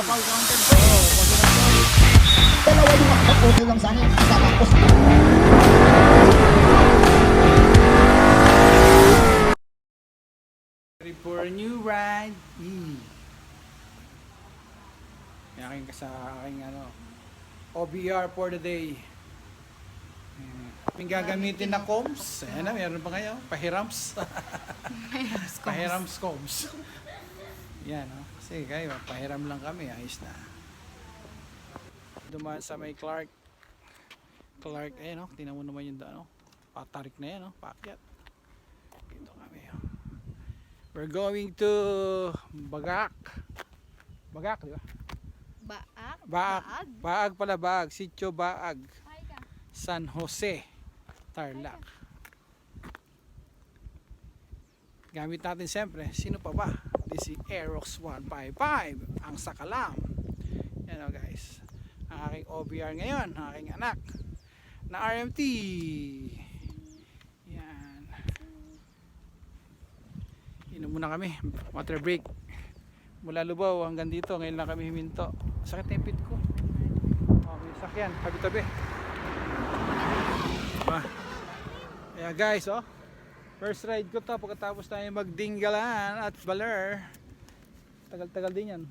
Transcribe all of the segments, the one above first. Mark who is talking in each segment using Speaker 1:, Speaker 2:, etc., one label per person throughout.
Speaker 1: Kapag counted po.
Speaker 2: Dalawa yung okay lang sa akin. Tapos
Speaker 1: ready for a new ride. Aking OBR for the day. Yung gagamitin na combs. Ayan na, meron pa kayo? Pahirams. Pahirams combs. Yan, no? Kasi kayo, pahiram lang kami. Ayos na. Dumaan sa may Clark, ayan, no? Tingnan mo naman yung ano? Patarik na yan, no? Paakyat. Dito kami, no? We're going to Bagak. Bagak, di ba? Baag pala, Baag. Sitio Baag. San Jose, Tarlac. Gamit natin siyempre, sino pa ba? This is Aerox 155, ang sakalam. Yan o guys, ang aking OBR ngayon, ang aking anak na RMT. Yan. Inom muna kami, water break. Mula Lubao hanggang dito, ngayon lang kami himinto. Sakit na yung pit ko. Okay, sakyan, tabi-tabi. Yeah guys, oh, first ride ko to pagkatapos tayo magdinggalan at Baler. Tagal-tagal din yan.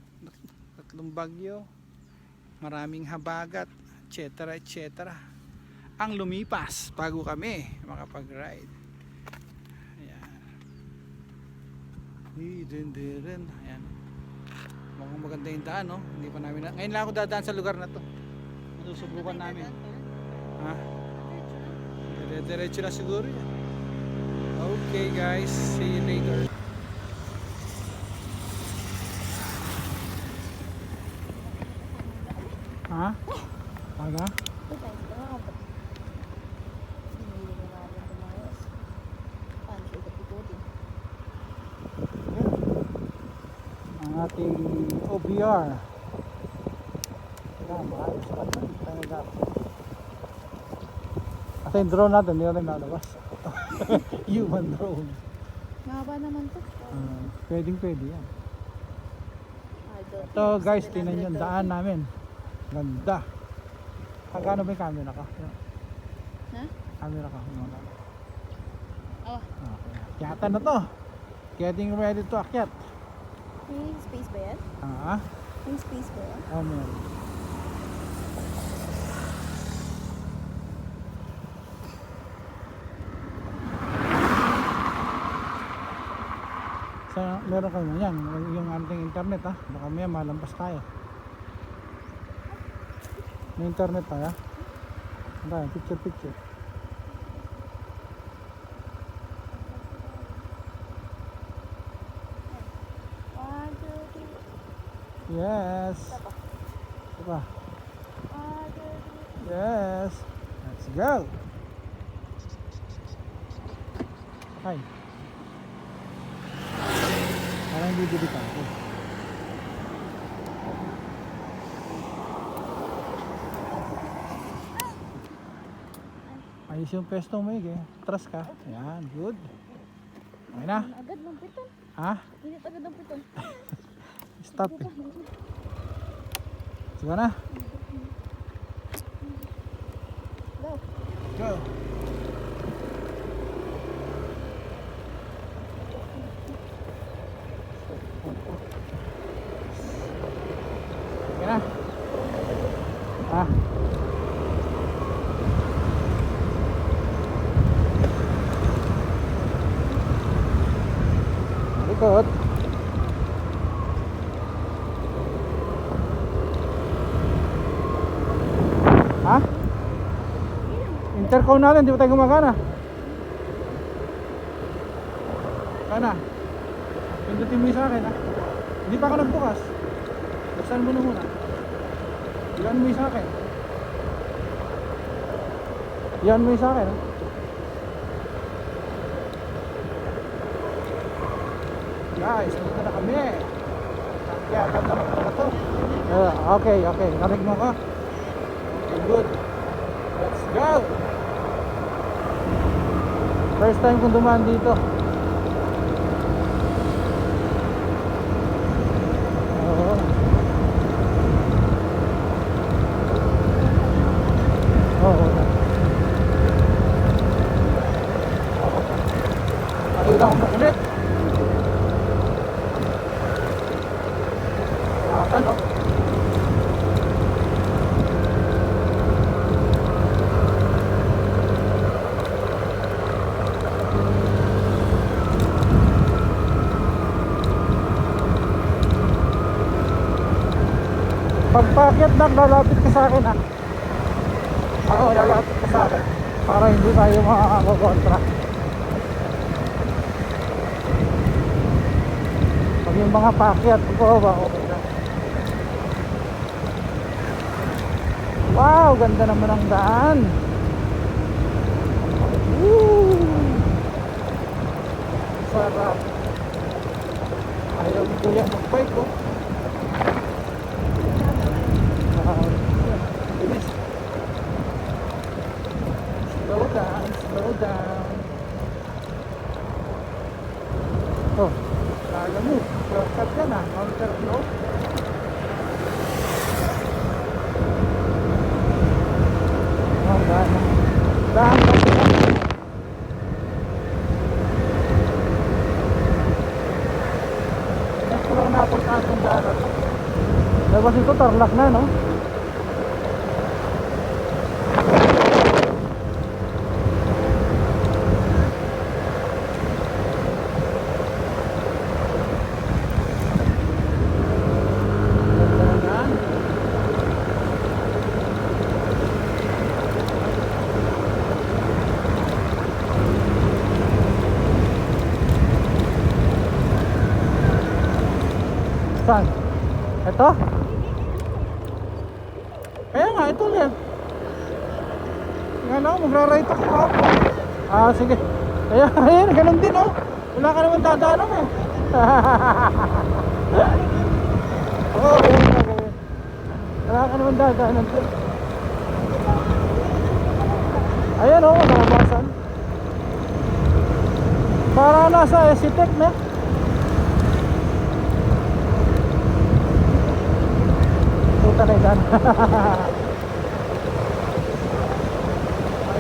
Speaker 1: Tatlong bagyo, maraming habagat, etc. etc. Ang lumipas bago kami makapag-ride. Ayan. Ayan. Mukhang maganda yung daan, no? Hindi pa namin ngayon lang ako dadaan sa lugar na to. Susubukan namin. Ha? Diretso na siguro yan. Okay guys, see you later. Ha? Aga? Ang ating OBR. Maayos pa talaga. Kasi yung drone natin, hindi natin nalabas. Human drone.
Speaker 3: Mahaba naman to.
Speaker 1: Pwede yan. Ito guys, tinan yung daan namin. Ganda. Hanggang ba yung camera ka?
Speaker 3: Ha?
Speaker 1: Camera ka.
Speaker 3: Oh.
Speaker 1: Okay. Akyatan na to. Getting ready to akyat.
Speaker 3: May space ba yan? May space ba yan?
Speaker 1: Oh, meron. Meron kayo yan, yung ating internet ha. Baka may malampas tayo. May internet tayo. Ano, picture. Yes. Diba? Yes. Let's go. Okay. Parang bibili ka ako. Ayos yung pesto mo eh. Trust ka. Ayan, good. Okay na.
Speaker 3: Agad ng piton.
Speaker 1: Ha?
Speaker 3: Init agad ng piton.
Speaker 1: Stop eh. Sige na.
Speaker 3: Go.
Speaker 1: Go. Sige na. Ha? Likod. Ha? Intercom natin, di ba tayo gumagana? Kana? Pindutin mo yung sa akin ha? Hindi pa ako nagbukas. Buksan mo na muna. Ilan mo yung sa akin. Ilan mo yung sa akin ha? Guys, punta na kami. Kaya ganda na to. Okay. Narinig mo ka? Good. Let's go. First time kong dumaan dito. Oo. ano. Pagpakyat na, lalapit ka sa akin ha. Ako, lalapit ka sa akin para hindi tayo makakakontra. Pag yung mga pakyat, ba, okay lang. Wow, ganda naman ang daan. Woo! Sarap. Ayaw ni Kuya mag-bike ko. Slow down, slow down. Oh, kaya mo, shortcut ka na, counter flow. Oh, daan. Daan ka sila. Ito lang napunta itong daan. Labas ito, Tarlac na, no? Saan? Ito? Kaya nga, ito ulit. Nga lang, magra-right ako pa. Ah, sige. Kaya, ayan, ganun din oh. Wala ka naman dadaanan eh. Oo, ayan na, ayan. Wala ka naman dadaanan. Ayan oh, nakabasan. Para nasa SCTEC na. Puta na yan.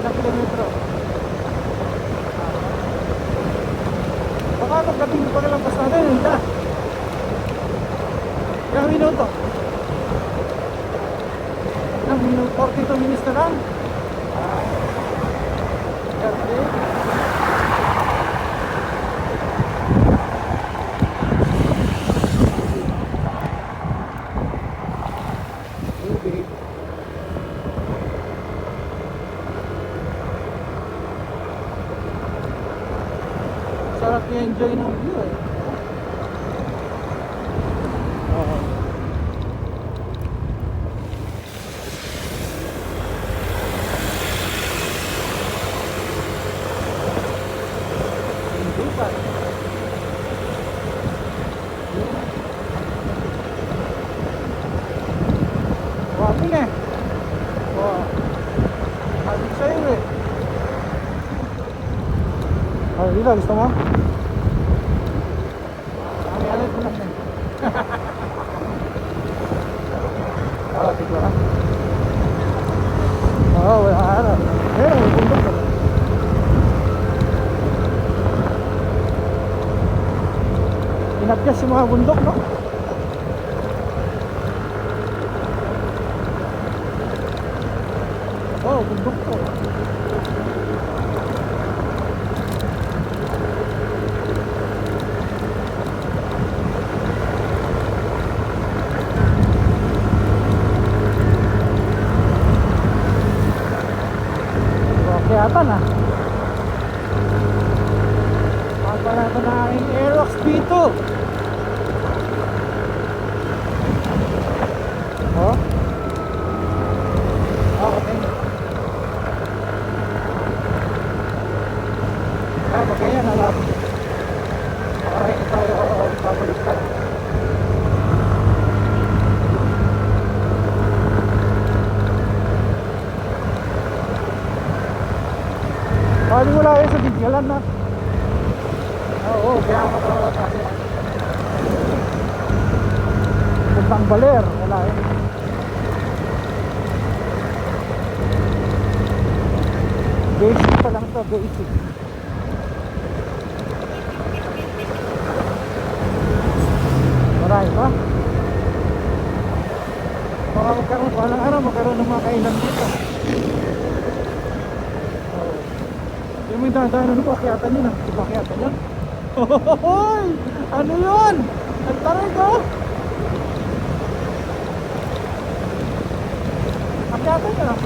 Speaker 1: Ilang kilometro? Baka pagdating pa kalampas natin, hindi. Ilang minuto? Ilang minuto? 42 minutes na lang. Ganda. Sarap i-enjoy ng view eh. Oo. Hindi pa. Waping eh. Oo. Sabi sa'yo eh. Oh, dito, gusto mo? Ang alit ko lang eh. Alat ko lang. Oo, wala araw. Ayun, may bundok ko. Inapyas yung mga bundok, no? Oh, bundok ko. Yata na. Pagpala ito na aking Aerox B2. Oh. Okay. Kaya nalapit. Okay, tayo pabaliktad. Pwede mo lang yun sa bigyalan na. Oo, kaya makakawat natin. Puntang Baler, wala yun. Basic pa lang to, basic. Marami pa. magkaroon, walang araw magkaroon ng mga kainan dito. Yung may dadaan, ano pa, akyatan yun ah. Diba akyatan yun? Hoy! Ano yun? Ang taray ko! Akyatan yun ah.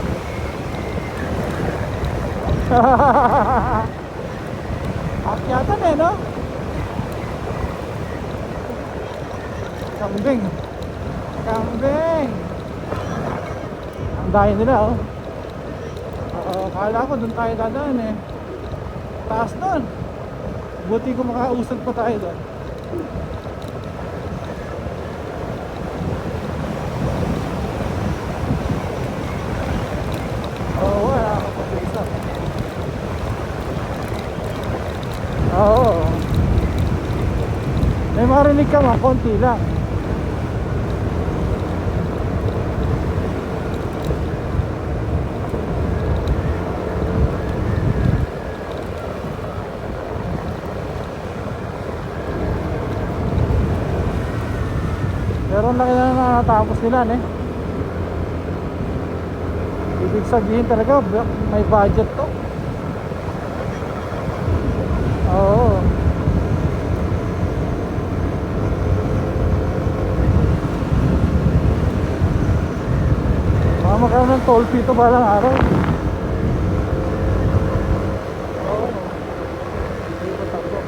Speaker 1: Akyatan eh, no? Kambing. Kambing. Ang daya nila, oh. Kala ko doon tayo dadaan eh. Taas doon. Buti ko makausad pa tayo doon. Oo, wala ako pag-isa. Oo. May marinig ka ma, konti lang. Pero ang laki na natapos nila eh. Ibig sabihin talaga may budget to. Oo. Baka magkaroon ng toll fee to balang araw. Oo. Hindi ko takbo.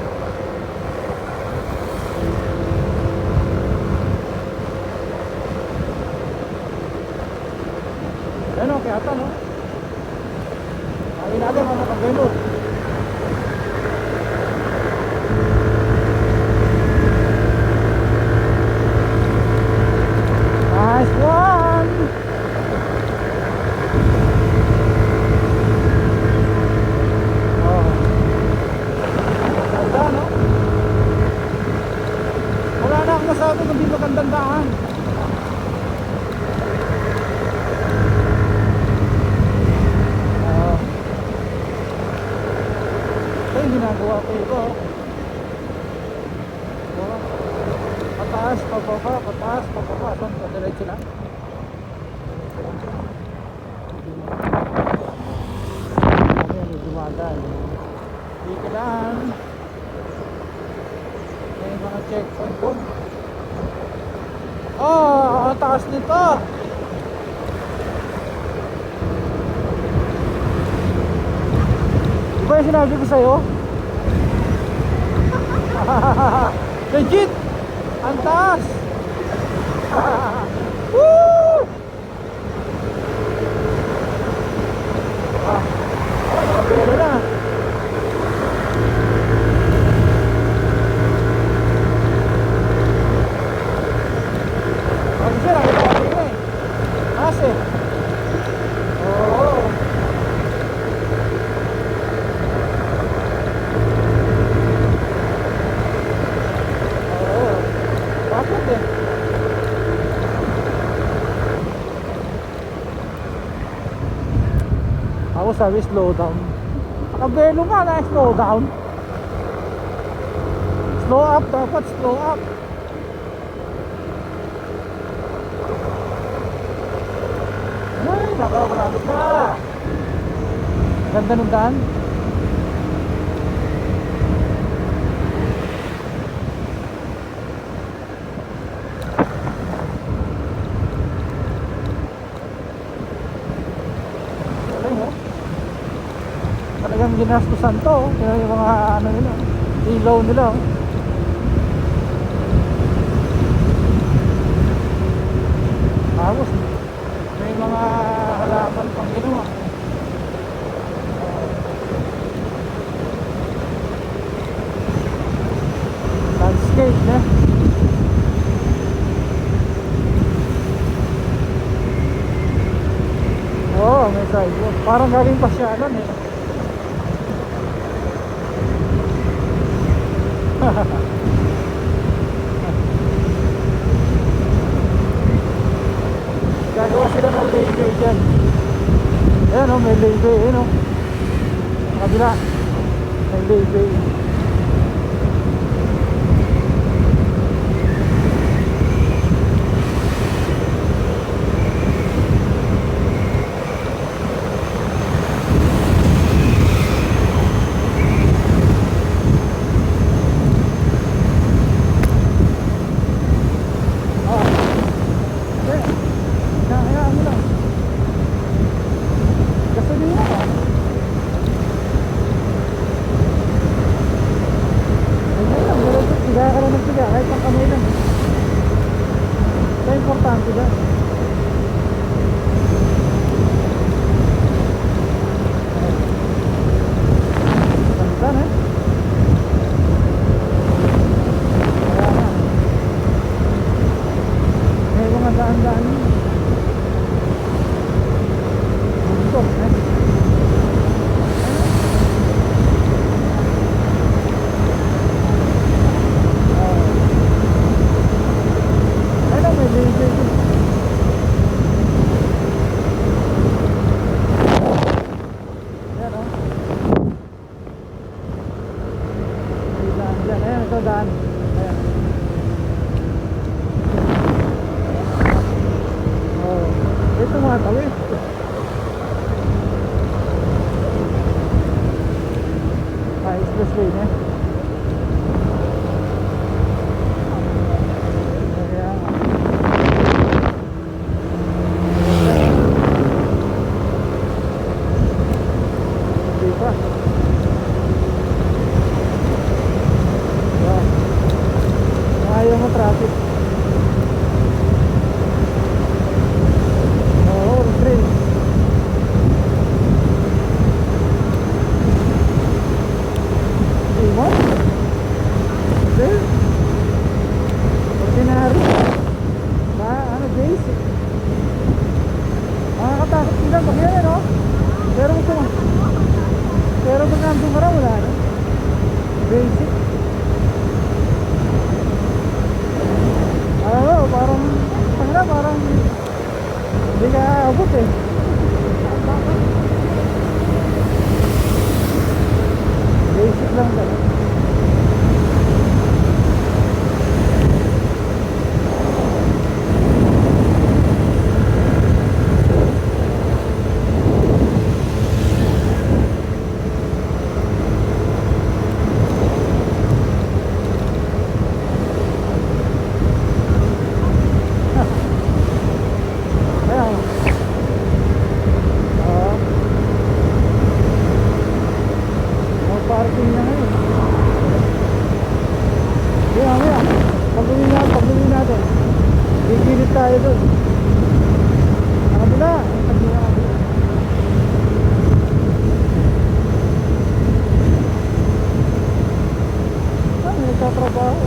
Speaker 1: Ano, kaya ata no? Ayun natin mga nakagayon. Nice one! Oh. Ganda no? Wala na akong masabi kung di magandang daan. Ginagawa ko ito. Pataas, pababa, pataas, pababa. Saan ka? Diretso lang. Ayan, dumadaan. Dito lang. May mga checkpoint po. Oh, ang taas nito. Diba yung sinabi ko sa'yo? Legit! Ang taas! Woo! Ano na? Ang sira, ito ako eh. Taas eh. Oo. Ako sabi slow down. Nakabelo nga na slow down. Slow up dapat, slow up. Ay, nakakarami ka. Ganda ng daan. Talagang ginastusan to, yung mga ano nila, ilaw nila. Tapos may mga halaman pang ginawa. Landscape na. Oo, may sidewalk. Parang galing pasyalan eh. Gagawa sila ng laybay dyan. Ayan o, may laybay. Ayan o, kabila may laybay. May tumatawid. Expressway na. Kaya hindi pa. Ayaw mo traffic. Oo, train. What? There? Ordinary? Ano, basic? Makakatakot sila pag yan, no? Pero pag nandun ka na, wala na. Basic. Parang hindi ka abot eh. Basic lang talaga. Parking na ngayon. Kaya pag-uwi natin gigilit tayo doon. Nakabula. May nagtatrabaho.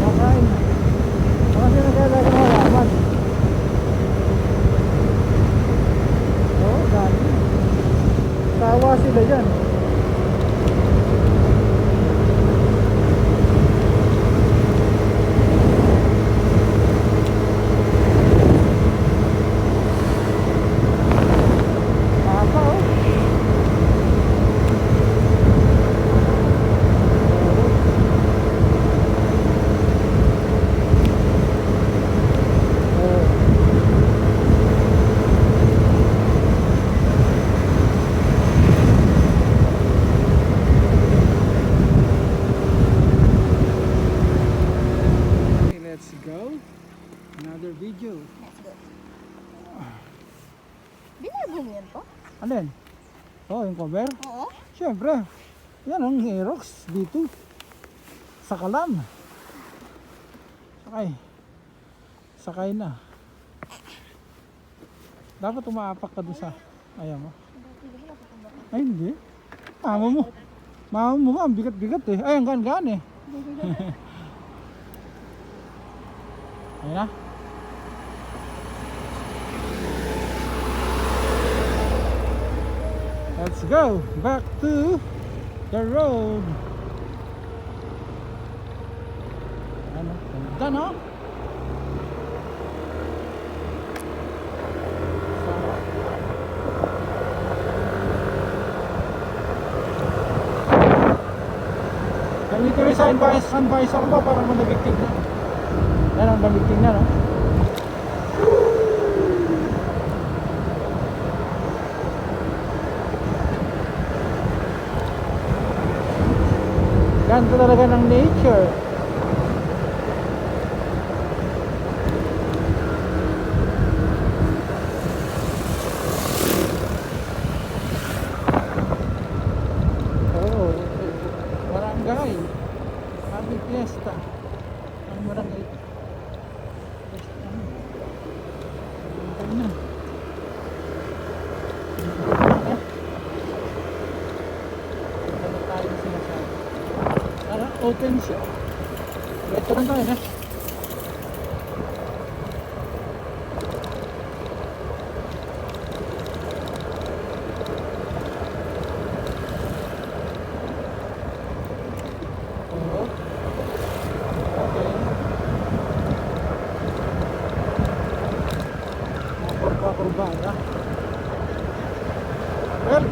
Speaker 1: Makain. Kasi nagkalaga ng halaman. Oo, dami. Tawa sila dyan. Mapa oh. Let's go. Another video.
Speaker 3: Let's go. Binago mo yan po?
Speaker 1: Alin? Oh, yung cover?
Speaker 3: Oo.
Speaker 1: Siyempre. Yan ang Aerox dito. Sa Kalam. Sakay na. Dapat umaapak ka doon sa ayaw mo. Ay hindi. Mama mo nga ang bigat-bigat eh. Ay ang gaan-gaan eh. Ayun na. Let's go back to the road. Ano? Ganda no? Ganito rin sa advisor ko para manabigtig na. Yan ang nabigtig na no? Ganito talaga ng nature. Oh, barangay. Happy Fiesta. Ang barangay. Fiesta na. Barangay na. Ano tayo sinasabi? Open siya. Ito lang tayo na. Oo. Okay. Kurba-kurbada. Well,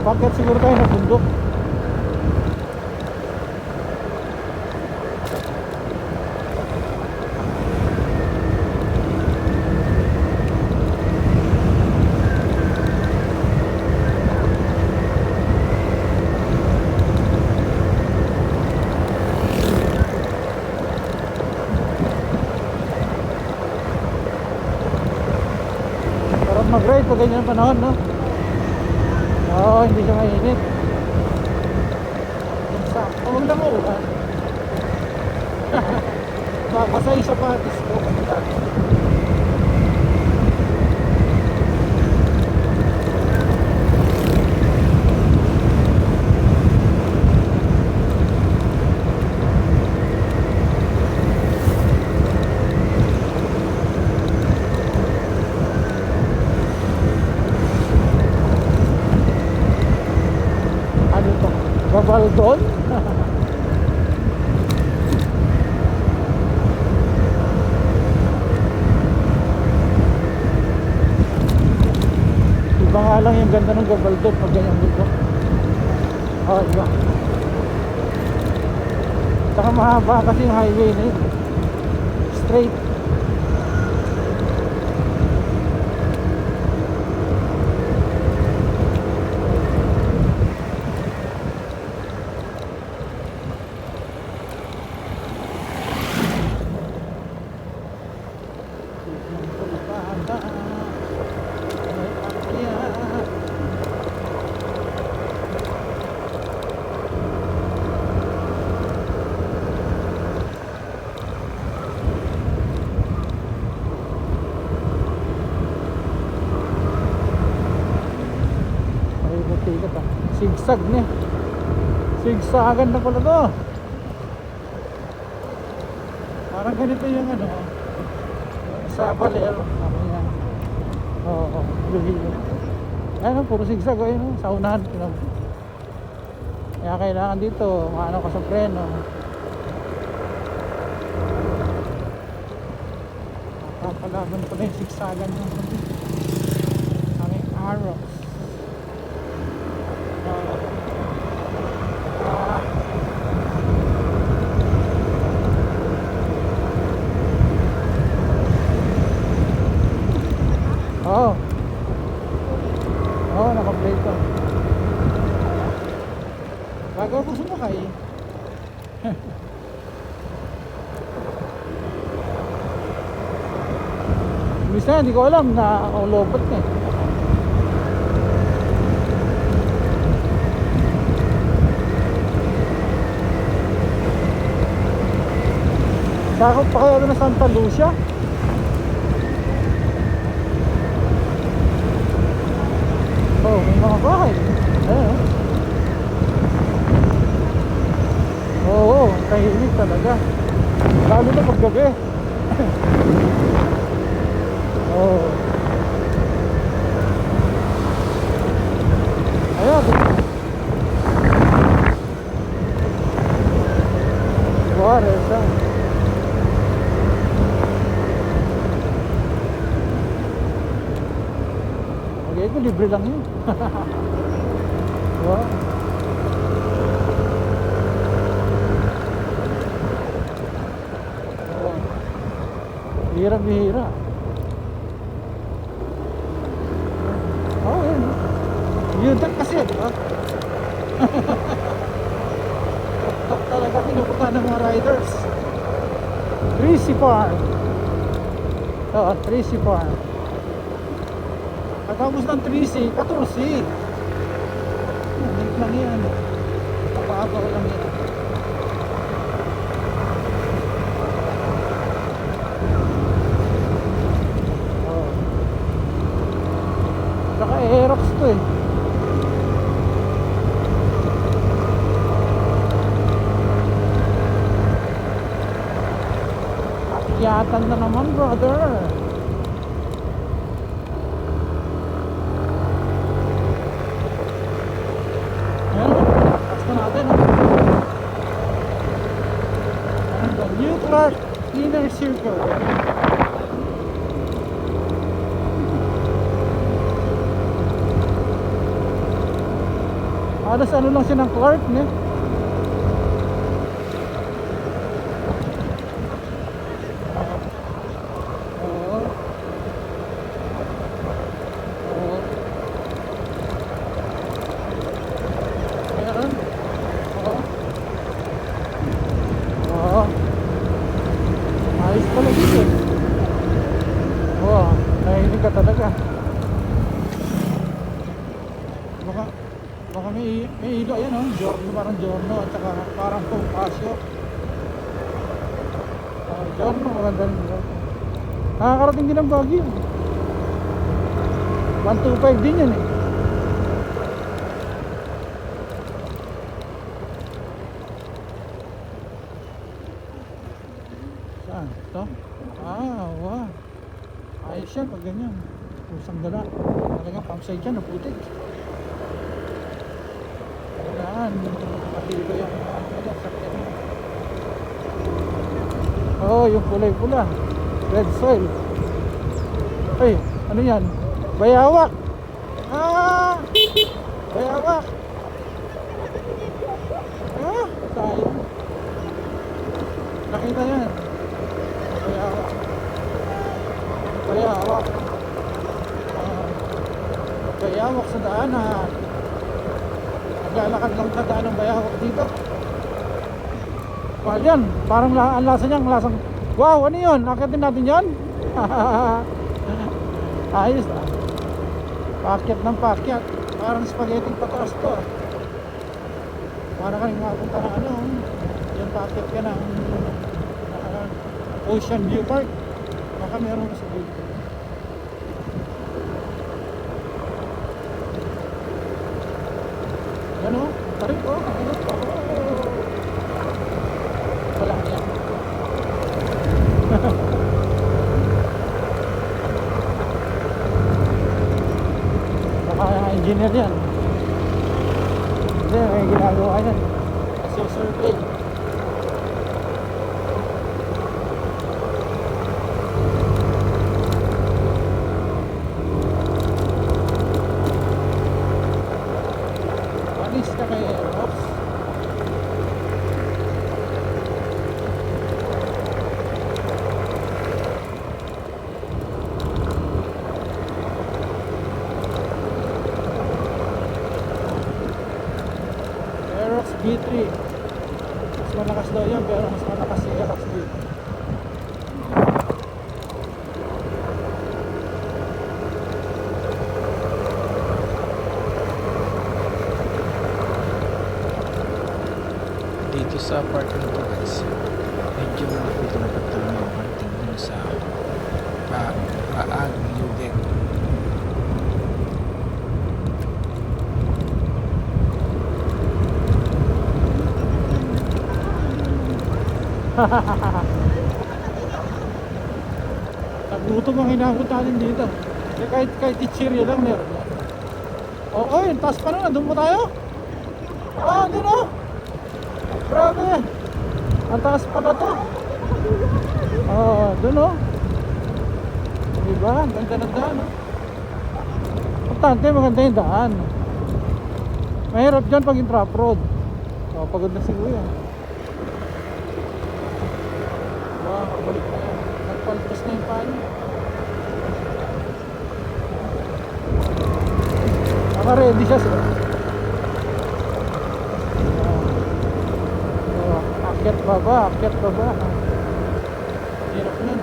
Speaker 1: bakit siguro tayo na bundok? mag-ride pag ganyan ang panahon, no? Oo, hindi siya mainit. Sakto, huwag lang ulan. Basta yung sapatos ko. Ano to? Gabaldon? Iba nga lang yung ganda ng Gabaldon pag ganyan dito. Oh, iba. Saka mahaba kasi yung highway na yun. Straight. Sigsag niya. Sigsagan na pala to. Parang ganito yung ano sa Baler. Oo, ayun, puro sigsag. Ayun, sa unahan. Kaya kailangan dito maano ka sa preno. Kapalaban pala yung sigsagan ng aming arrows. Oo. Oo, naka-plate ko. Bago ako sumakay. Minsan, hindi ko alam na lobot na eh. Sakop pa kaya na Santa Lucia? Oh, may mga bahay. Ayan, oo, tahimik talaga. Lalo na paggabi. Oo. Ayan. Juarez, ah. Okay, ito libre lang yun. Wow. Bihira-bihira. Oh, yun. Yun kasi, di ba? Top talaga pinupunta ng mga riders. Tracy Farm. Oo, Tracy Farm. Katapos ng 3C, 14C. Link lang yan. Papabaw lang yan. Oh. Saka Aerox to eh. Akyatan na naman, brother. New Clark Inner Circle. Halos ano lang siya ng Clark, ne? Oo. Oo. Ayan. Oo. Oo. Ayos pala dito. Oo, nahilig ka talaga. May ilo, ayan oh, Giorno, parang Giorno at saka parang Casio. Giorno, maganda rin ilo. Nakakarating din ang Baguio. 125 din yan eh. Saan? Ito? Ah, wow. Ayos yan pag ganyan. Pusang gala. Talagang campsite yan, naputik. Yan. Pati ba yan? Oh, yung kulay pula. Red soil. Ay, ano yan? Bayawak. Ah! Bayawak. Ah, sayang. Nakita yan. Bayawak. Bayawak. Bayawak sa daanan. Naglalakad lang sa daan ng bayawak dito. Mahal yan. Parang ang lasa niya, ang lasang wow, ano yun? Nakatin natin yan? Ayos ah. Pakyat ng pakyat. Parang spaghetti pataas to ah. Parang kayo makapunta ng ano. Yung pakyat ka ng Ocean View Park. Baka meron ka sa video. Ano? Tarik oh. Wala yan. Baka engineer yan. Hindi, may ginagawa yan. Kasi survey. Alis ka kay Ops. Aerox B3. Mas malakas daw yan, pero mas malakas si Aerox B3. Dito sa parking to guys, medyo makapito na pagtulong yung parking dun sa Paag Lubek. Nagutom ang hinabot natin dito. Kahit ichirya lang meron. Oo, yung taas pa na, doon mo tayo. Ah, doon oh. Grabe. Ang taas pa na to. Oh, doon oh. Diba? Ang ganda ng daan oh. Importante, maganda yung daan. Mahirap dyan pag yung trap road. Oh, pagod na si Kuya. Wow, balik na yan. Nagpaltos na yung paano. Naka-ready siya sir. Akyat baba, akyat baba. Hirap nun.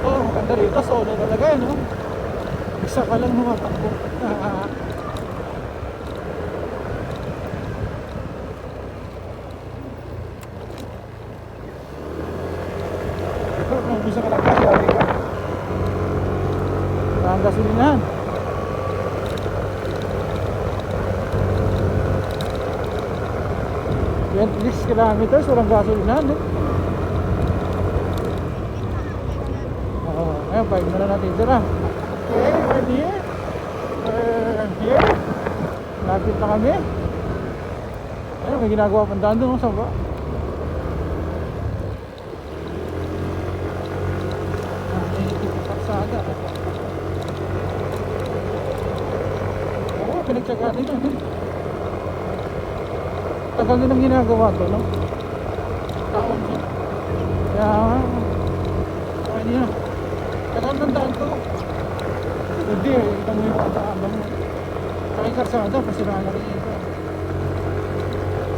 Speaker 1: Oh, maganda rito. Solo talaga yan, no? Isa ka lang matakbo. Bisa ka lang kasi ari ka. Ang gasolinahan. 26 kilometers, walang gasolinahan eh. Oo, ngayon, 5 na natin tira. Okay, ready here. Here. Lapit na kami. Ayun, may ginagawa pang daan doon sa baba. Paksada. Oo, pinagtsaga nila. Tagal din ang ginagawa to, no? Taon siya. Kaya, okay niya. Tagal ng daan to. Hindi, ito mo yung pataabang mo. Saka karsada, pasiraan na rin ito.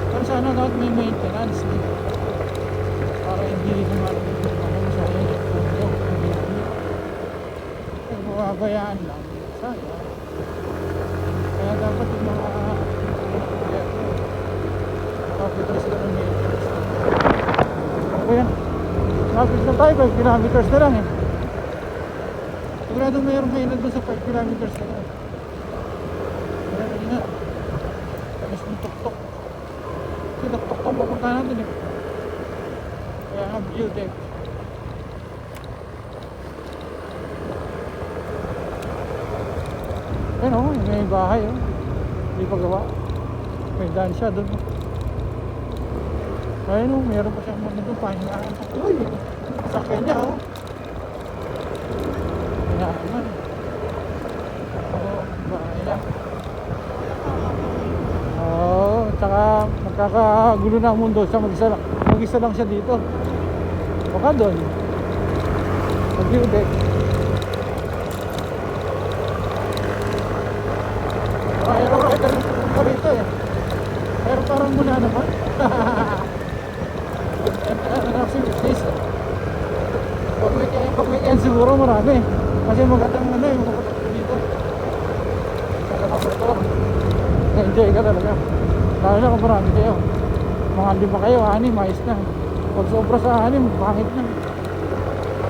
Speaker 1: Pero sana dapat may maintenance, eh. Para hindi naman masyayang ito. Pero mababayaan lang. Sana. Kaya dapat yung mga kapitol sila ng meters. Ako yan. Lapit na tayo, 5 kilometers na lang eh. Sigurado mayroon kayo na doon sa 5 kilometers na lang. Kaya rin nga. Tapos yung tok-tok. Kasi tok-tok papunta natin eh. Kaya nga view deck. Ayan o, may bahay o. Hindi pa gawa. May daan siya doon. Ayun o, meron pa siyang mga doon. Pahingaan. Uy! Sakyan niya o. Pahingaan. Oo, bahay niya. Oo, tsaka magkakagulo na ang mundo siya. Mag-isa lang siya dito. Baka doon. Mag-view deck. Rito eh. Pero parang muna naman. Pag weekend siguro marami. Kasi magandang ano yung magandang dito. Na-enjoy ka talaga. Lalo na kung marami kayo. Mga 5 kayo, 6, ayos na. Pag sobra sa 6, pangit na.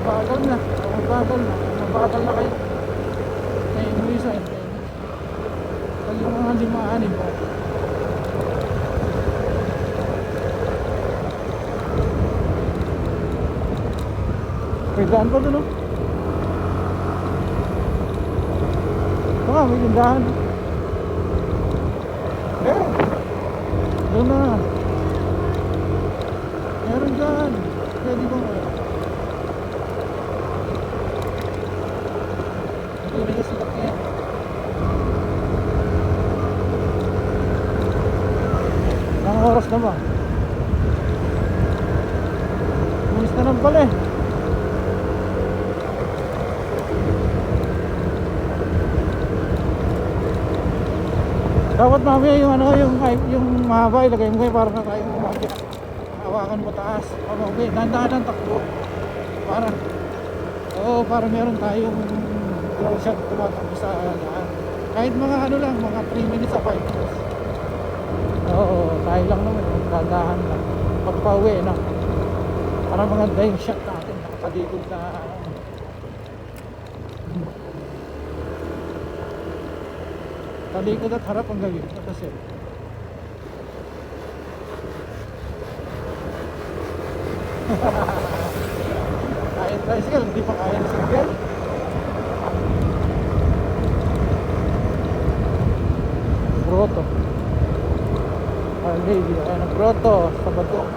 Speaker 1: Mabagal na. Mabagal na kayo. May isa eh. Yung mga 5-6 po. May daan pa doon, no? Ito nga, may tindahan. Doon na. Meron dyan. Pwede ba nga? Hindi na kasi bakit. Ilang oras na ba? Mulis na lang pala eh. Dapat mamaya yung ano, yung mahaba ilagay mo kayo para na tayo umakit. Hawakan mo taas. Okay, dahan-dahan ang takbo. Para meron tayong draw shot tumatakbo sa daan. Kahit mga ano lang, mga 3 minutes sa 5 minutes. Oo, tayo lang naman, dahan-dahan lang. Pagpa-uwi na. Para maganda yung shot natin, nakakalikod na. Talikod at harap ang gawin kasi kaya tricycle, hindi pa kaya ng single. Grotto Our Lady, ayan ang grotto sa bato.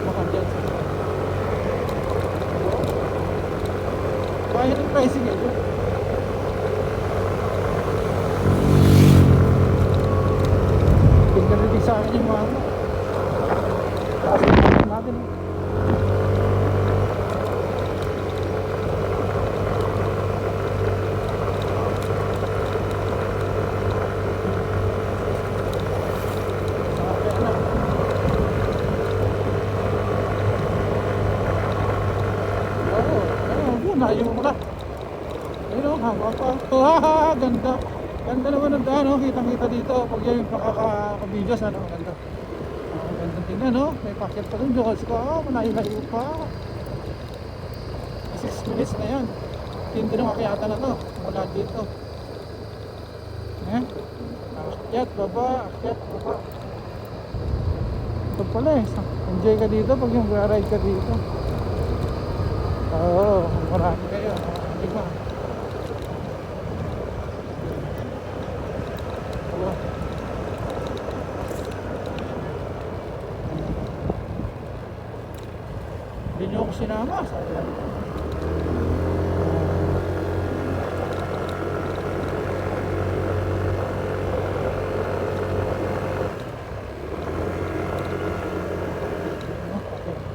Speaker 1: Makandyan sa kaya ng tricycle. Narinig sa akin yung mga kasi natin nayo mo na ayun o, hawak pa ganda. Ganda naman ang daan, kitang-kita dito pag yung nakaka-video, sana maganda. Ganda tingnan, no? May packet pa dun, Diyos ko, malayo-layo pa. 6 minutes na yan. Hindi na makiyata na to, mula dito. Akyat, baba. Ito pala eh, enjoy ka dito pag yung ride ka dito. Oo, marami kayo, 5. Hindi nyo ako sinama.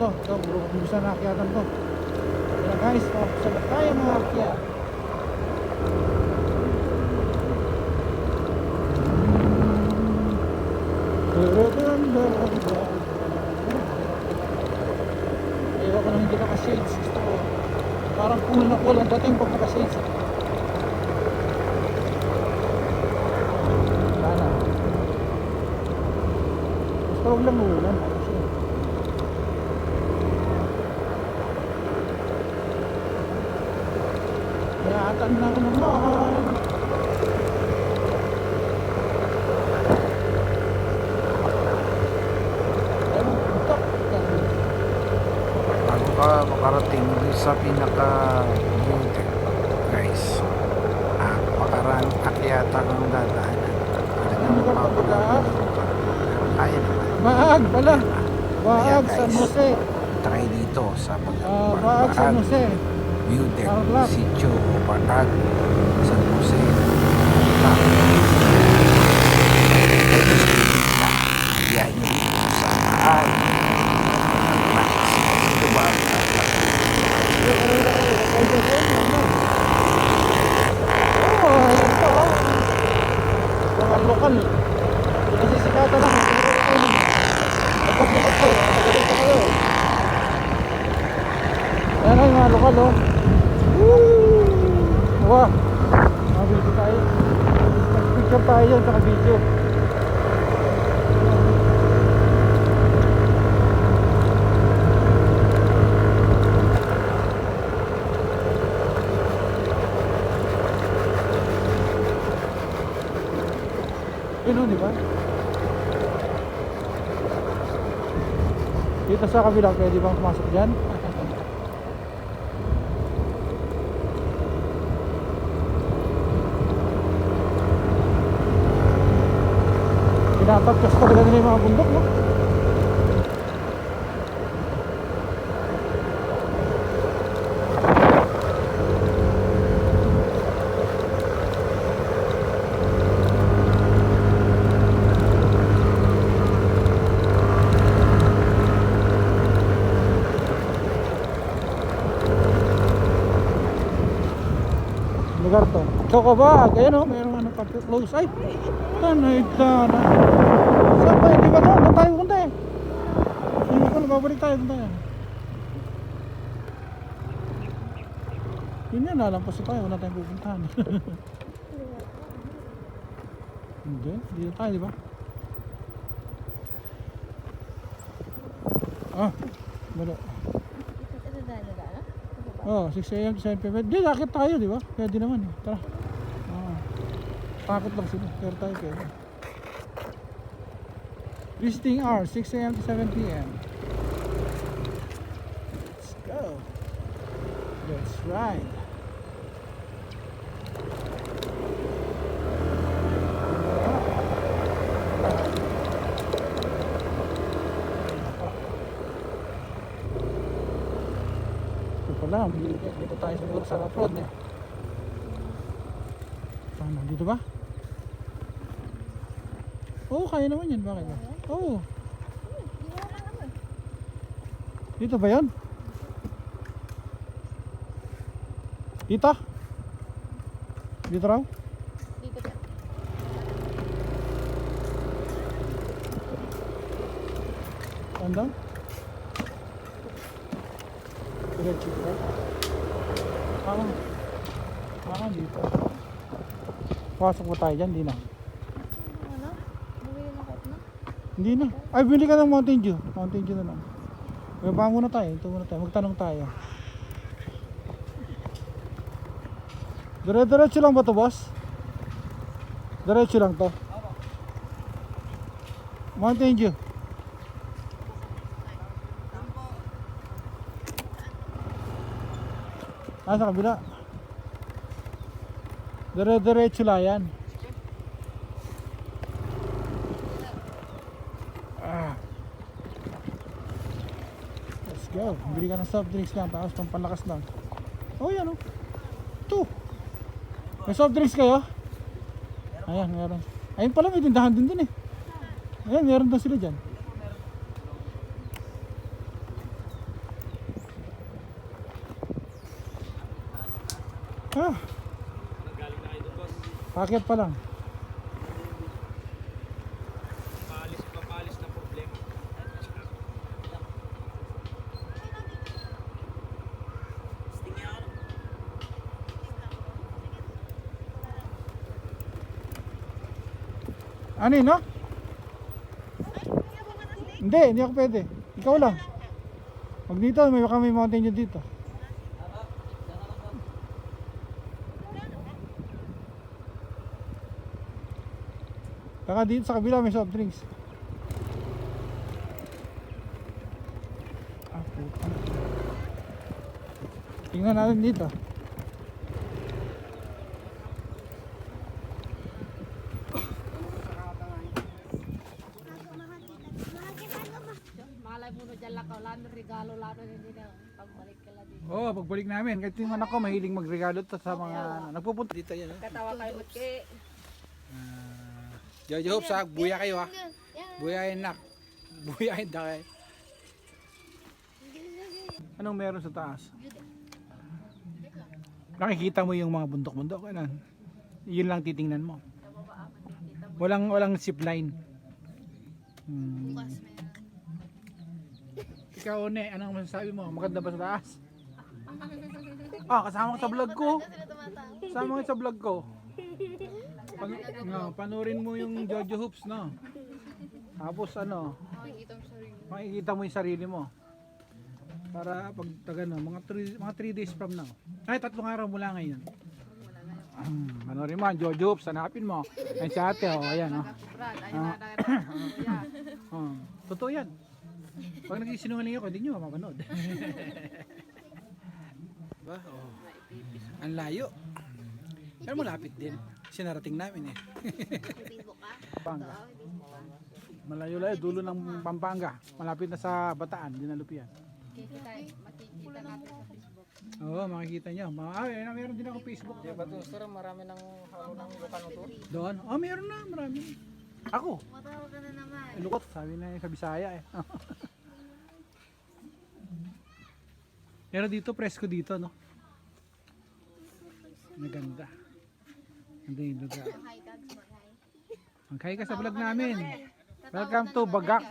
Speaker 1: Ito, bro, bisa na akyatan to. Kaya guys, sabat tayo mga akyat. Ayaw ko nang hindi naka-shades. Gusto ko parang cool na cool ang dating pag naka-shades. Pero huwag lang uulan. Ayos yun. Hayatan na ako naman.
Speaker 4: Bago ka makarating dun sa pinaka beauty, guys, pakaran akyata kang dadaanan. Talagang mapapagod. Pero kaya naman.
Speaker 1: Baag pala. Baag
Speaker 4: Ayan,
Speaker 1: San
Speaker 4: guys.
Speaker 1: Jose.
Speaker 4: Try dito sa
Speaker 1: Baag San Jose.
Speaker 4: Beauty,
Speaker 1: Tarlac.
Speaker 4: Sitio, Baag, San Jose. Biyahe nyo dito sa Baag. Ito ba ang
Speaker 1: Mga lokal. Kasi sikata na. Ayan ang mga lokal, oh. Wow. Mabili tayo. Nag-picture tayo dyan sa video. Yun, oh, di ba? Dito sa kabila, pwede bang pumasok dyan? Pinapagkas talaga nila yung mga bundok, no? Lugar to. Chocobag. Ayan, oh, mayroong ano pa close. Ay, tanay tana. Saan ba? Hindi ba to? Doon tayo punta eh. Hindi ko nababalik tayo. Doon tayo. Yun yan, nalampas na tayo. Wala tayong pupuntahan. Hindi. Dito tayo, di ba? Ah, balo.
Speaker 3: Ito dahil na ano?
Speaker 1: Oh, 6 AM to 7 PM. Di, lakit tayo, di ba? Pwede naman eh. Tara. Ah. Takot lang sila. Pero tayo pwede. Visiting hours, 6 AM to 7 PM. Let's go. Let's ride. Pala, dito tayo siguro sa road eh. Paano, dito ba? Oo, kaya naman yan, bakit ba? Oo. Dito ba yan? Dito? Dito raw?
Speaker 3: Dito ka.
Speaker 1: Anda? Diretso ba? Dito. Pasok ba tayo dyan? Hindi na.
Speaker 3: Ano? Bumili na kahit na?
Speaker 1: Hindi na. Ay, bili ka ng Mountain Dew. Mountain Dew na lang. Baba muna tayo. Ito muna tayo. Magtanong tayo. Dire-diretso lang ba to, boss? Diretso lang to. Mountain Dew. Ah, sa kabila. Dire-diretso lang yan. Ah. Let's go. Bili ka ng soft drinks lang, tapos pampalakas lang. Oh, yan oh. Ito. May soft drinks kayo? Ayan, meron. Ayun pala, may tindahan din dun eh. Ayan, meron daw sila dyan. Ah. Paket pa lang.
Speaker 4: Papalis na problema.
Speaker 1: Ano yun, no? Hindi ako pwede. Ikaw lang. Pag dito, may kami Mountain Dew dito. Saka dito sa kabila may soft drinks. Ah, puta. Tingnan natin dito.
Speaker 3: Malay mo na dyan lang ka. Wala na regalo, wala na hindi na. Pagbalik ka lang dito.
Speaker 1: Oo, pagbalik namin. Kahit yung anak ko mahiling magregalo to sa mga nagpupunta dito yan.
Speaker 3: Katawa kayo utke.
Speaker 1: Jojo Hopes ha, buya kayo ha. Buyahin nak. Buyahin na kayo. Anong meron sa taas? Nakikita mo yung mga bundok-bundok. Ano? Yun lang titingnan mo. Walang zip line. Ikaw, Ne, anong masasabi mo? Maganda ba sa taas? Kasama ka sa vlog ko. Kasama ka sa vlog ko. Panurin mo yung Jojo Hoops, no? Tapos ano? Makikita mo yung sarili mo. Para pag tagano, mga 3 days from now. Ay, 3 araw mula ngayon. Panurin mo ang Jojo Hoops, hanapin mo. Ay, si ate, ayan, totoo yan. Pag nagsisinungaling ako, hindi nyo mapapanood. Diba? Ang layo. Pero malapit din. Sinarating namin eh. Pampanga. Malayo-layo, dulo ng Pampanga. Malapit na sa Bataan, Dinalupian.
Speaker 3: Makikita natin sa Facebook.
Speaker 1: Oo, makikita nyo. Meron din ako Facebook.
Speaker 5: Sir, marami ng halo ng Ilocano to.
Speaker 1: Doon? Meron na, marami. Ako.
Speaker 3: Matawa ka na naman.
Speaker 1: Lukot, sabi na sa Bisaya eh. Pero dito, presko dito, no? Maganda. Ganda yung lugar. Mag-hi ka sa vlog namin. Welcome to Bagak.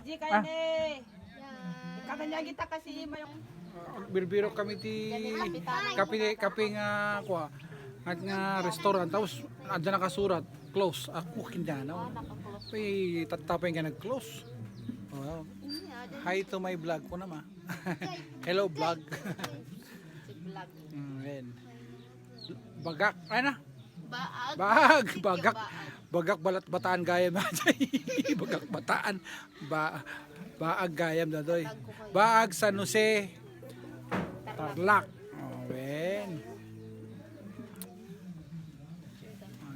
Speaker 3: Kakanya kita kasi
Speaker 1: Birbiro kami ti kape nga kuha at nga restaurant tapos andyan nakasurat close ako kindanaw pay tatapay nga nag-close. Hi to my vlog po naman. Hello vlog. Bagak ano? Bagak balat bataan gayam. Bagak bataan baag gayam dadoy. Baag San Jose Tarlac.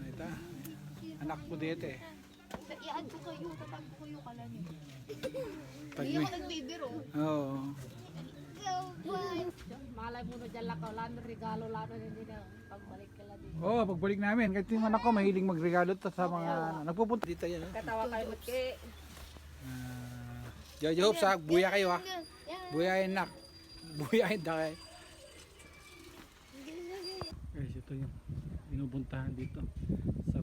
Speaker 1: Ito. Anak ko dito eh.
Speaker 3: iaan ko kayo, tatag ko kayo kala niyo.
Speaker 1: Pag
Speaker 3: Hindi ako nagbibiro.
Speaker 1: Oo.
Speaker 3: Malay mo na dyan lang ka. Wala na regalo, wala na hindi na. Pagbalik ka lang dito.
Speaker 1: Oo, pagbalik namin. Kahit yung anak ko mahiling magregalo to sa mga nagpupunta dito yan.
Speaker 3: Katawa kayo utke.
Speaker 1: Jojo Hopes ha, buya kayo ha. Buyahin nak. Buyahin na kayo. Guys, ito yung pinupuntahan dito sa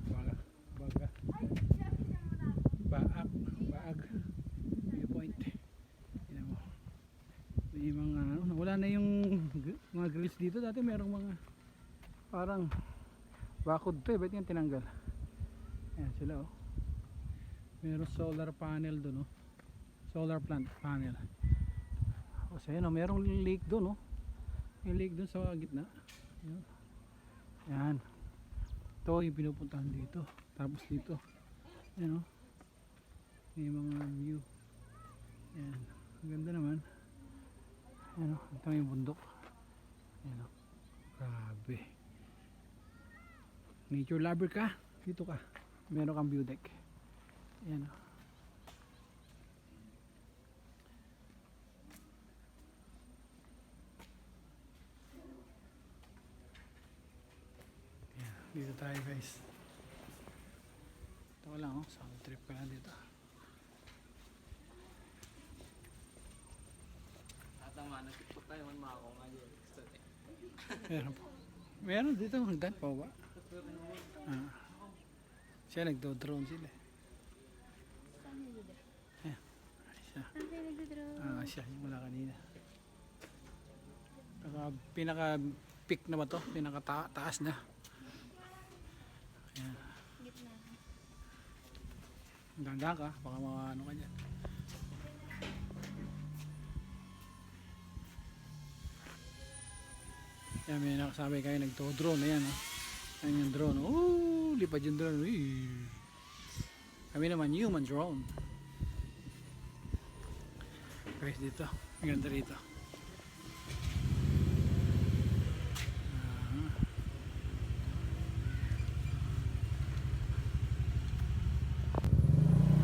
Speaker 1: Baag viewpoint. Tingnan mo. May mga wala na yung mga grills dito. Dati merong mga parang bakod to eh. Ba't yung tinanggal? Ayan sila oh. Meron solar panel doon oh. Solar plant panel. Tapos ayun oh, merong lake doon oh. May lake doon sa gitna. Ayan. Yan. Ito yung pinupuntahan dito. Tapos dito. Yan o. May mga view. Yan. Ang ganda naman. Yan o. Ito yung bundok. Yan o. Grabe. Nature lover ka? Dito ka. Meron kang view deck. Yan o. Dito tayo guys. Ito lang oh, sound trip ka lang dito. Meron po. Meron dito hanggang pa ba? Siya nagdo-drone sila. Ayan. Siya yung mula kanina. Pinaka peak na ba to? Pinaka taas na. Ayan. Ganda ka, baka ano ka dyan. Yan, may nakasabay kayo nagto-drone. Ayan, oh. Ayan yung drone. Oh, lipad yung drone. Uy. Kami naman human drone. Guys, dito. Ang ganda rito.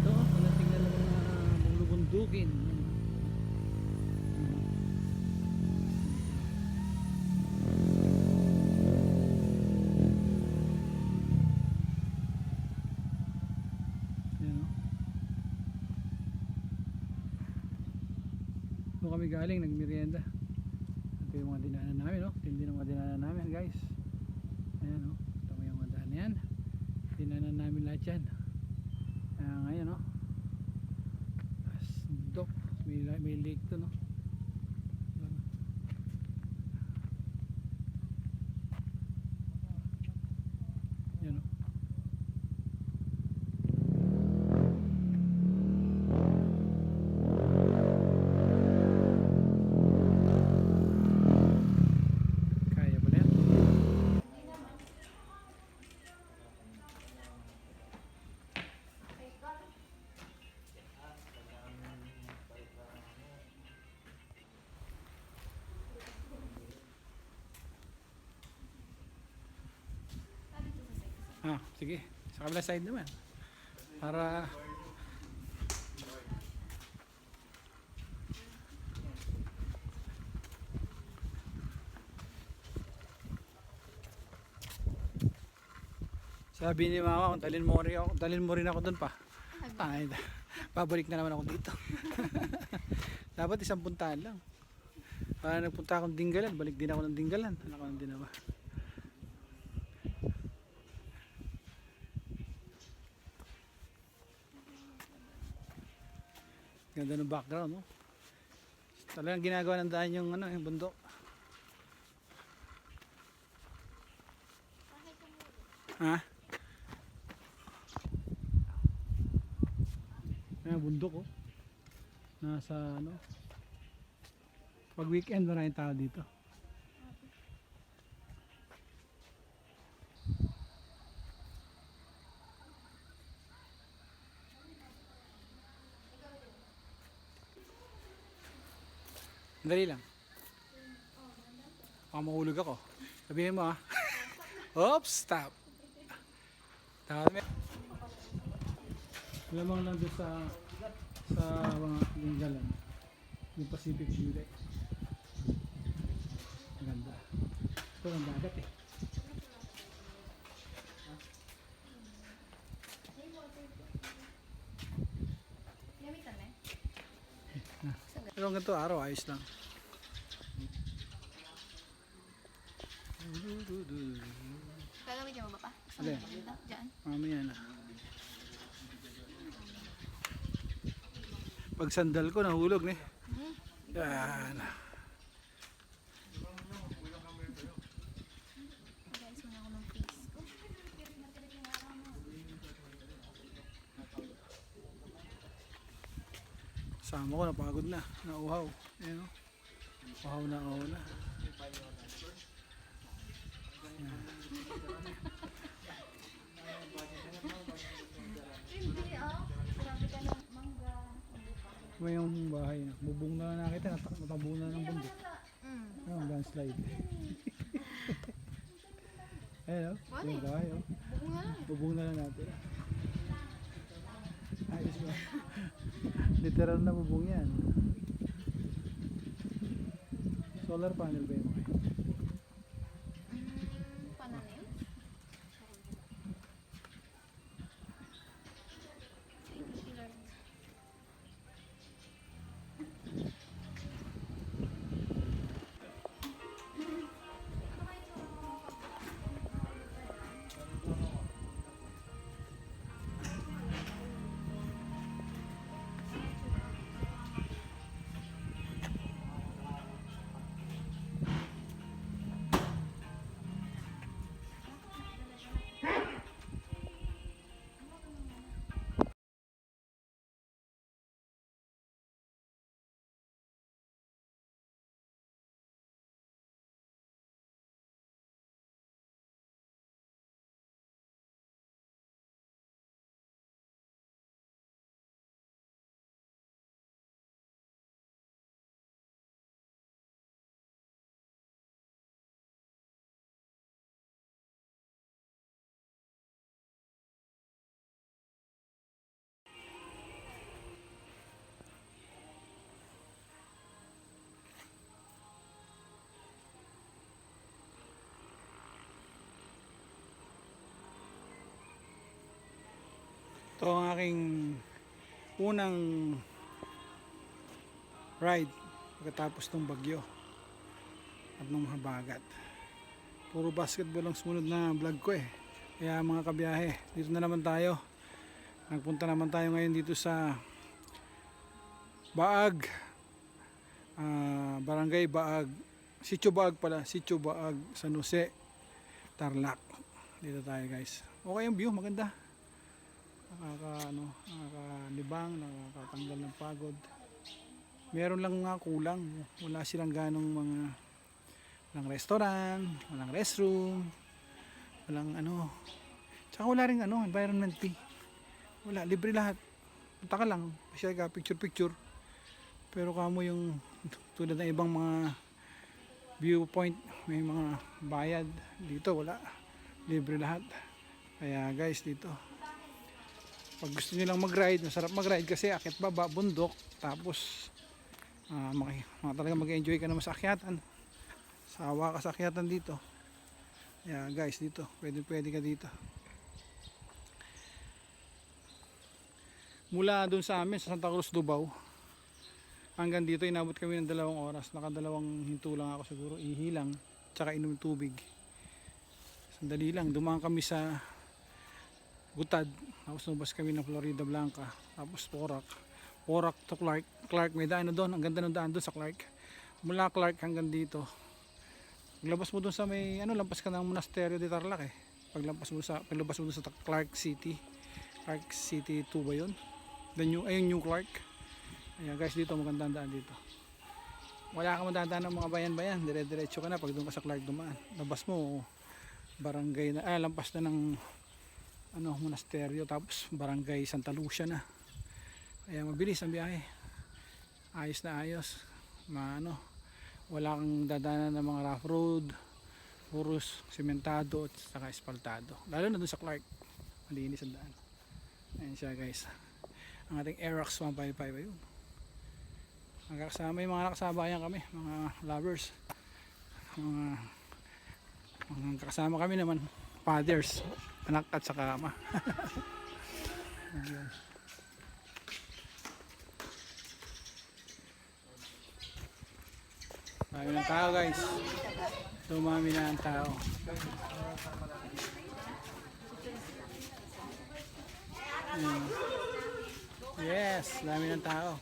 Speaker 1: Ito, kung natingnan ng mga bulubundukin. Ayan, oh. Doon kami galing, nagmerienda. Ito yung mga dinaanan namin, no? Tindi ng mga dinaanan namin, guys. Ayan, no? Ito mo yung mga daan yan. Dinaanan namin lahat yan. Ngayon, no? Asdok. May lake to, no? Ayan, no? Ayan, no? Kaya ba na yan? Sige. Sa kabila side naman. Para sabi ni mama, kung dalhin mo rin ako doon pa. Ay, pabalik na naman ako dito. Dapat isang puntahan lang. Para nagpunta akong Dinggalan, balik din ako ng Dinggalan. Ano ko din naman. Ganda ng background, no? Talagang ginagawa ng daan yung ano, yung bundok. Ha? Ayan, bundok, oh. Nasa ano? Pag weekend maraming tao dito. Dali lang. Baka mahulog ako. Sabihin mo, ha. Oops, stop. Dami. Lamang lang doon sa mga Dinggalan. Yung Pacific Blue Lake. Maganda. Ito ang dagat, eh. Pero hanggang to araw, ayos lang.
Speaker 3: Gagamitin mo ba pa?
Speaker 1: Alin?
Speaker 3: Diyan.
Speaker 1: Mamaya na. Pag sandal ko nahulog, eh. Yan.
Speaker 3: Guys, muna ako ng face ko.
Speaker 1: Sama ko, napagod na. Nauhaw. Ayan, oh. Uhaw na, uhaw na.
Speaker 3: Hindi ah. Marami ka ng mangga.
Speaker 1: May yung bahay na. Bubong na nakita, natabong na ng bundok. Ayun, landslide. Ayan, oh. Yung bahay, oh. Bubong na lang natin. Ayos ba? Literal na bubong yan. Solar panel ba yung mga?
Speaker 3: Pananim? Thank you, Lord.
Speaker 1: Ito ang aking unang ride pagkatapos ng bagyo at ng habagat. Puro basketball ang sumunod na vlog ko eh. Kaya mga kabiyahe, dito na naman tayo. Nagpunta naman tayo ngayon dito sa Baag, Barangay Baag, Sitio Baag pala, Sitio Baag, San Jose, Tarlac. Dito tayo guys. Okay yung view, maganda. Nakakalibang, nakakatanggal ng pagod. Meron lang nga kulang, wala silang ganong walang restaurant, walang restroom, walang tsaka wala rin environment fee. Wala, libre lahat. Punta ka lang, siya ka picture. Pero kamo yung tulad ng ibang mga viewpoint, may mga bayad. Dito wala, libre lahat. Kaya guys, dito pag gusto niyo lang mag-ride, masarap mag-ride kasi akit baba, bundok, tapos talaga mag-enjoy ka naman sa akyatan. Sawa ka sa akyatan dito. Kaya guys, dito pwede ka dito. Mula doon sa amin sa Santa Cruz, Davao, hanggang dito inabot kami ng 2 oras. Nakadalawang hinto lang ako siguro, ihilang tsaka inom tubig. Sandali lang, dumaan kami sa Gutad, tapos nabas kami ng Florida Blanca, tapos Porac to Clark, may daan na doon. Ang ganda ng daan doon sa Clark. Mula Clark hanggang dito, paglabas mo doon sa may lampas ka ng Monasterio de Tarlac eh. Paglabas mo doon sa Clark City 2 ba yun? New Clark. Ayan guys, dito magandang daan dito. Wala kang madadaan ng mga bayan-bayan, dire-diretso ka na pag doon ka sa Clark dumaan. Labas mo, barangay na, lampas na ng monasteryo, tapos barangay Santa Lucia na. Kaya mabilis ang biyahe. Ayos na ayos. Wala kang dadaanan ng mga rough road, puros sementado at saka espaltado. Lalo na doon sa Clark, malinis ang daan. Ayan siya guys, ang ating Aerox 155 ayun. Yung mga nakasabayan kami, mga lovers, mga kasama kami naman, fathers, anak at saka ama. Ayan. Dami ng tao guys, dumami na ang tao. Ayan. Yes, dami ng tao.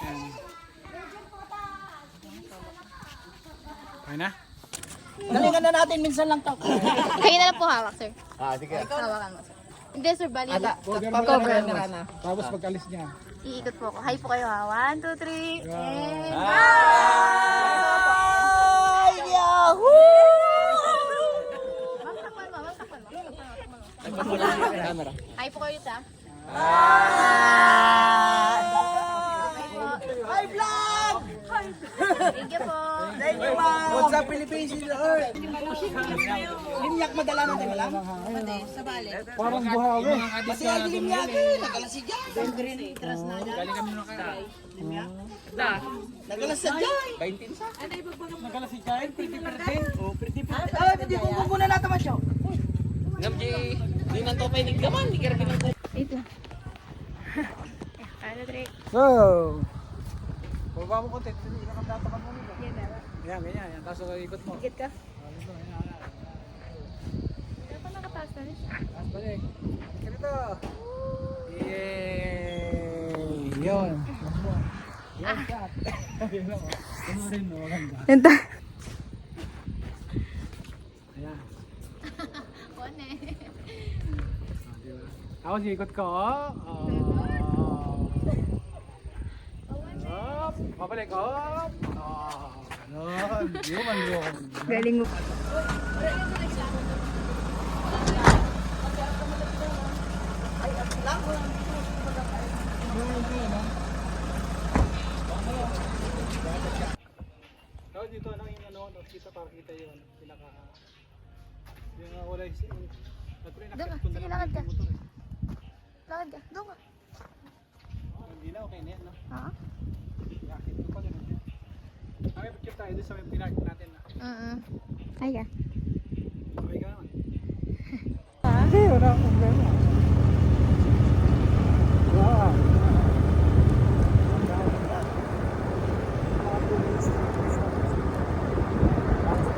Speaker 1: Ayan. Okay na?
Speaker 2: Galingan na natin minsan lang to.
Speaker 3: Kayo na lang po hawak, sir.
Speaker 2: Sige.
Speaker 3: Hawakan mo, sir. Hindi, sir, bali.
Speaker 1: Cover na. Tapos pag-alis niya.
Speaker 3: Iikot po ako. Hi po kayo, ha. 1, 2, 3. And...
Speaker 2: Ay, yahoo!
Speaker 3: Ma'am, takpan mo. Hi po kayo, sa.
Speaker 2: Hi, vlog!
Speaker 3: Thank you po.
Speaker 2: Thank you, ma'am! What's up, Philippines? Limyak madala natin, wala?
Speaker 1: Parang buhawi.
Speaker 2: Kasi ay limyak eh. Nagalas si Jai. Nagalas si Jai. 20 sa?
Speaker 1: Nagala si Jai, pretty.
Speaker 2: Ah, hindi ko muna natin masyo.
Speaker 3: Wait lang. Ano, Drake?
Speaker 1: So, baba mo konti. Hindi ka kamdatakan mo nito.
Speaker 3: Yan,
Speaker 1: Ganyan. Tapos ikot mo.
Speaker 3: Higit ka. Kaya pa nakataas na rin siya.
Speaker 1: Tapos balik. Ganito. Yay! Yun. Yun, shot. Yun lang. Ano rin, maganda.
Speaker 3: Ito.
Speaker 1: Ayan.
Speaker 3: Kone.
Speaker 1: Diba? Tapos ikot ko. Up. Pabalik. Up. Ganon. Yun.
Speaker 3: Galing mo.
Speaker 1: Tapos dito yung kita para kita yun. Yung wala yung
Speaker 3: Doon ka. Sige, lakad ka. Lakad ka. Doon ka.
Speaker 1: Hindi na, okay na yan, no?
Speaker 3: Ha?
Speaker 1: Yakit ko pa ganun. Kami picture tayo doon sa may pinark natin na.
Speaker 3: Hi ka.
Speaker 1: Okay ka naman. na ang problema. Wow.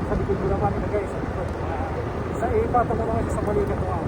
Speaker 1: Sa likod mo naman na guys. Sa ipato mo naman sa balikat mo.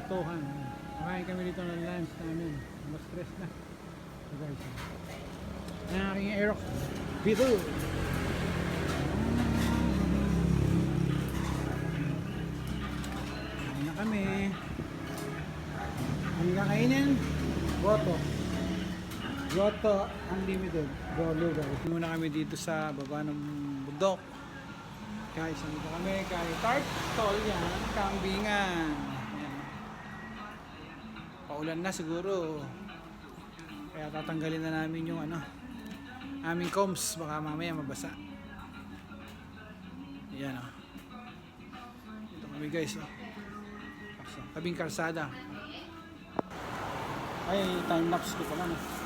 Speaker 1: Totohan. Makain kami dito ng lunch namin. Mas stress na. So guys. Ang aking Aerox. Dito. Kain na kami. Ang kakainin? Goto. Goto Unlimited. Go lugar. Muna kami dito sa baba ng bundok. Guys, nandito kami kay Tart Stall yan. Kambingan. Paulan na siguro. Kaya tatanggalin na namin yung aming combs, baka mamaya mabasa. Ayan o. Ito kami guys o. Tabing kalsada. Ay, time lapse ko pala.